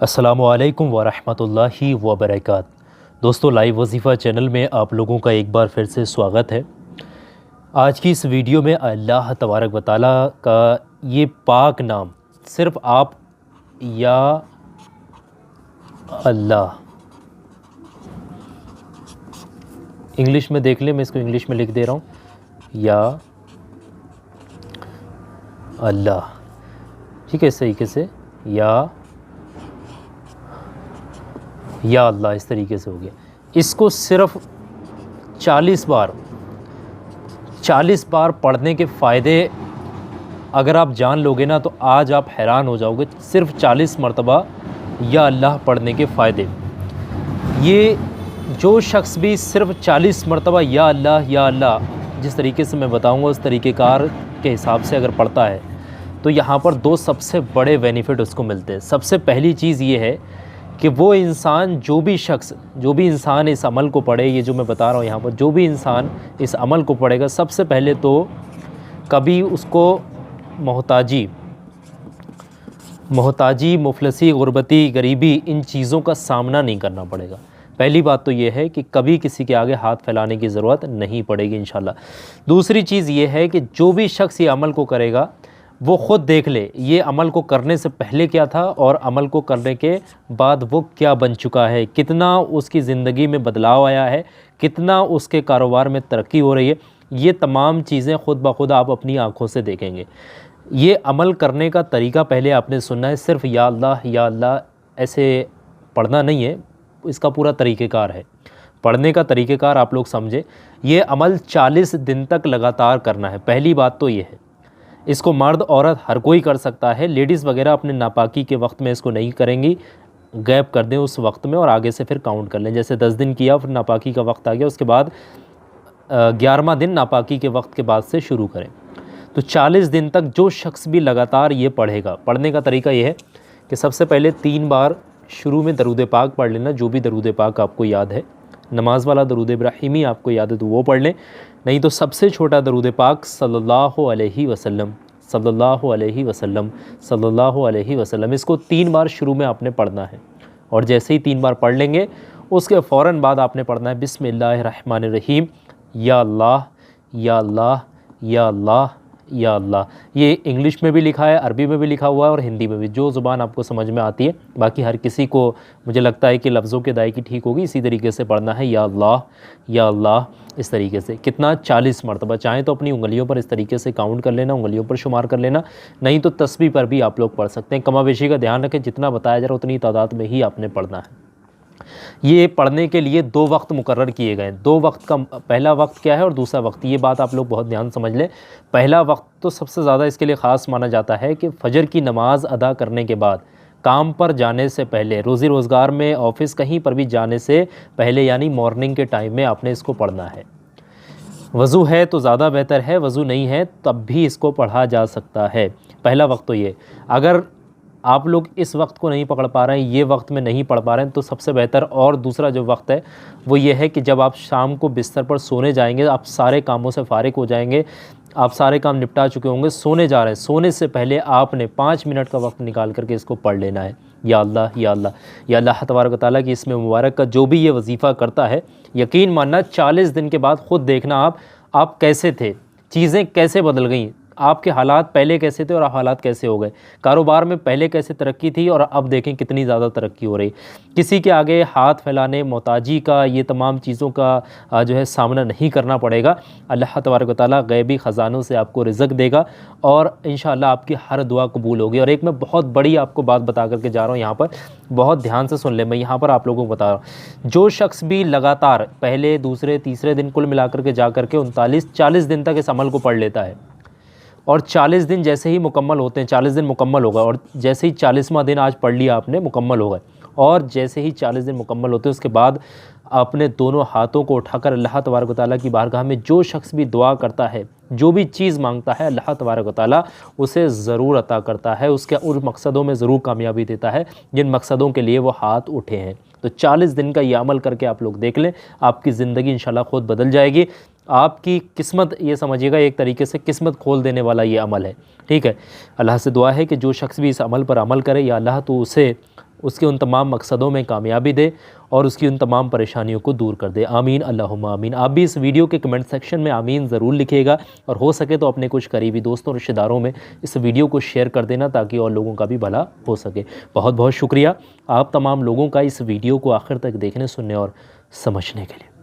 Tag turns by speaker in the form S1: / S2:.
S1: अस्सलामुअलैकुम वरहमतुल्लाहि वबरकात। दोस्तों, लाइव वजीफ़ा चैनल में आप लोगों का एक बार फिर से स्वागत है। आज की इस वीडियो में अल्लाह तबारक व तआला का ये पाक नाम सिर्फ़ आप या अल्लाह इंग्लिश में देख लें, मैं इसको इंग्लिश में लिख दे रहा हूँ, या अल्लाह। ठीक है, इस तरीके से या अल्लाह इस तरीके से हो गया। इसको सिर्फ़ 40 बार पढ़ने के फ़ायदे अगर आप जान लोगे ना तो आज आप हैरान हो जाओगे। सिर्फ़ 40 मरतबा या अल्लाह पढ़ने के फ़ायदे। ये जो शख्स भी सिर्फ़ 40 मरतबा या अल्लाह जिस तरीके से मैं बताऊंगा उस तरीक़ेकार के हिसाब से अगर पढ़ता है तो यहाँ पर दो सबसे बड़े बेनिफिट उसको मिलते हैं। सबसे पहली चीज़ ये है कि वो इंसान जो भी इंसान इस अमल को पढ़े, ये जो मैं बता रहा हूँ यहाँ पर, जो भी इंसान इस अमल को पढ़ेगा, सबसे पहले तो कभी उसको मोहताजी, मुफलसी, गुरबती, गरीबी, इन चीज़ों का सामना नहीं करना पड़ेगा। पहली बात तो ये है कि कभी किसी के आगे हाथ फैलाने की ज़रूरत नहीं पड़ेगी इंशाल्लाह। दूसरी चीज़ ये है कि जो भी शख्स ये अमल को करेगा वो ख़ुद देख ले ये अमल को करने से पहले क्या था और अमल को करने के बाद वो क्या बन चुका है, कितना उसकी ज़िंदगी में बदलाव आया है, कितना उसके कारोबार में तरक्की हो रही है। ये तमाम चीज़ें ख़ुद ब खुद आप अपनी आँखों से देखेंगे। ये अमल करने का तरीका पहले आपने सुनना है। सिर्फ़ या अल्लाह ऐसे पढ़ना नहीं है, इसका पूरा तरीक़ेकार है। पढ़ने का तरीक़ेकार आप लोग समझे। ये अमल 40 दिन तक लगातार करना है। पहली बात तो ये है, इसको मर्द औरत हर कोई कर सकता है। लेडीज़ वगैरह अपने नापाकी के वक्त में इसको नहीं करेंगी, गैप कर दें उस वक्त में और आगे से फिर काउंट कर लें। जैसे 10 दिन किया, फिर नापाकी का वक्त आ गया, उसके बाद 11वां दिन नापाकी के वक्त के बाद से शुरू करें। तो 40 दिन तक जो शख्स भी लगातार ये पढ़ेगा, पढ़ने का तरीका ये है कि सबसे पहले 3 बार शुरू में दरूद पाक पढ़ लेना, जो भी दरूद पाक आपको याद है। नमाज वाला दरूद इब्राहिमी आपको याद है तो वो पढ़ लें, नहीं तो सबसे छोटा दरूद पाक सल्लल्लाहु अलैहि वसल्लम, इसको 3 बार शुरू में आपने पढ़ना है। और जैसे ही 3 बार पढ़ लेंगे उसके फ़ौरन बाद आपने पढ़ना है बिस्मिल्लाहिर्रहमानिर्रहीम, या अल्लाह या अल्लाह या अल्लाह या अल्लाह। ये इंग्लिश में भी लिखा है, अरबी में भी लिखा हुआ है और हिंदी में भी, जो ज़ुबान आपको समझ में आती है। बाकी हर किसी को मुझे लगता है कि लफ्ज़ों के अदायगी ठीक होगी। इसी तरीके से पढ़ना है या अल्लाह इस तरीके से। कितना? 40 मरतबा। चाहें तो अपनी उंगलियों पर इस तरीके से काउंट कर लेना, उंगलियों पर शुमार कर लेना, नहीं तो तस्बीह पर भी आप लोग पढ़ सकते हैं। कमाबेशी का ध्यान रखें, जितना बताया जा रहा है उतनी तादाद में ही आपने पढ़ना है। ये पढ़ने के लिए 2 वक्त मुकर्रर किए गए हैं। 2 वक्त का पहला वक्त क्या है और दूसरा वक्त, ये बात आप लोग बहुत ध्यान समझ लें। पहला वक्त तो सबसे ज़्यादा इसके लिए ख़ास माना जाता है कि फ़जर की नमाज़ अदा करने के बाद, काम पर जाने से पहले, रोज़ी रोज़गार में, ऑफ़िस, कहीं पर भी जाने से पहले, यानी मॉर्निंग के टाइम में आपने इसको पढ़ना है। वज़ू है तो ज़्यादा बेहतर है, वज़ू नहीं है तब भी इसको पढ़ा जा सकता है। पहला वक्त तो ये। अगर आप लोग इस वक्त को नहीं पकड़ पा रहे हैं, ये वक्त में नहीं पढ़ पा रहे हैं, तो सबसे बेहतर और दूसरा जो वक्त है वो ये है कि जब आप शाम को बिस्तर पर सोने जाएंगे, आप सारे कामों से फ़ारिग हो जाएंगे, आप सारे काम निपटा चुके होंगे, सोने जा रहे हैं, सोने से पहले आपने 5 मिनट का वक्त निकाल करके इसको पढ़ लेना है। या अल्लाह तबारक व तआला की इसमें मुबारक का जो भी ये वजीफ़ा करता है, यकीन मानना 40 दिन के बाद ख़ुद देखना आप कैसे थे, चीज़ें कैसे बदल गई, आपके हालात पहले कैसे थे और हालात कैसे हो गए, कारोबार में पहले कैसे तरक्की थी और अब देखें कितनी ज़्यादा तरक्की हो रही। किसी के आगे हाथ फैलाने, मोहताजी का, ये तमाम चीज़ों का जो है सामना नहीं करना पड़ेगा। अल्लाह तबारक व तआला गैबी ख़जानों से आपको रिज़्क़ देगा और इंशाअल्लाह आपकी हर दुआ कबूल होगी। और एक मैं बहुत बड़ी आपको बात बता करके जा रहा हूँ, यहाँ पर बहुत ध्यान से सुन ले, मैं यहाँ पर आप लोगों को बता रहा हूँ। जो शख्स भी लगातार पहले, दूसरे, तीसरे दिन कुल मिला करके जा करके 39-40 दिन तक इस अमल को पढ़ लेता है और 40 दिन जैसे ही मुकम्मल होते हैं, 40 दिन मुकम्मल हो गए और जैसे ही 40वां दिन आज पढ़ लिया आपने, मुकम्मल हो गए, और जैसे ही 40 दिन मुकम्मल होते हैं उसके बाद अपने दोनों हाथों को उठाकर अल्लाह तबारक व तआला की बारगाह में जो शख्स भी दुआ करता है, जो भी चीज़ मांगता है, अल्लाह तबारक व तआला उसे ज़रूर अता करता है, उसके उन मकसदों में ज़रूर कामयाबी देता है जिन मकसदों के लिए वो हाथ उठे हैं। तो 40 दिन का ये अमल करके आप लोग देख लें, आपकी ज़िंदगी इंशाल्लाह ख़ुद बदल जाएगी। आपकी किस्मत, ये समझिएगा एक तरीके से किस्मत खोल देने वाला ये अमल है। ठीक है, अल्लाह से दुआ है कि जो शख्स भी इस अमल पर अमल करे, या अल्लाह तो उसे उसके उन तमाम मकसदों में कामयाबी दे और उसकी उन तमाम परेशानियों को दूर कर दे। आमीन अल्लाहुम्मा आमीन। आप भी इस वीडियो के कमेंट सेक्शन में आमीन ज़रूर लिखिएगा और हो सके तो अपने कुछ करीबी दोस्तों रिश्तेदारों में इस वीडियो को शेयर कर देना ताकि और लोगों का भी भला हो सके। बहुत बहुत शुक्रिया आप तमाम लोगों का इस वीडियो को आखिर तक देखने, सुनने और समझने के लिए।